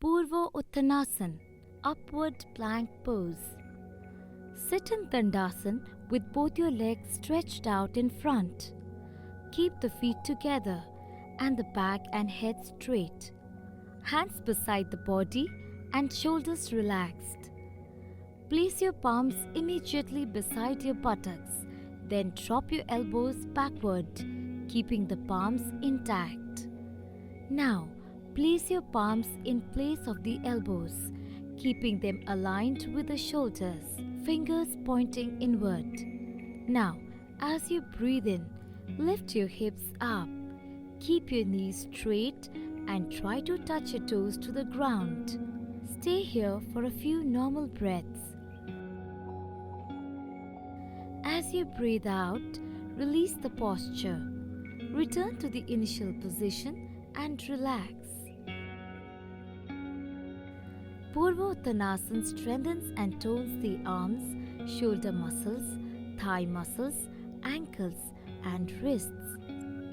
Pūrvotānāsana, upward plank pose. Sit in Dandasana with both your legs stretched out in front. Keep the feet together and the back and head straight. Hands beside the body and shoulders relaxed. Place your palms immediately beside your buttocks. Then drop your elbows backward, keeping the palms intact. Now, place your palms in place of the elbows, keeping them aligned with the shoulders, fingers pointing inward. Now, as you breathe in, lift your hips up. Keep your knees straight and try to touch your toes to the ground. Stay here for a few normal breaths. As you breathe out, release the posture. Return to the initial position and relax. Pūrvotānāsana strengthens and tones the arms, shoulder muscles, thigh muscles, ankles, and wrists.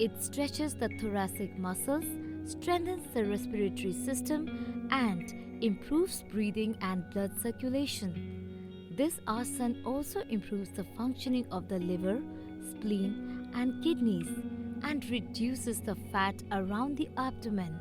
It stretches the thoracic muscles, strengthens the respiratory system, and improves breathing and blood circulation. This asana also improves the functioning of the liver, spleen, and kidneys, and reduces the fat around the abdomen.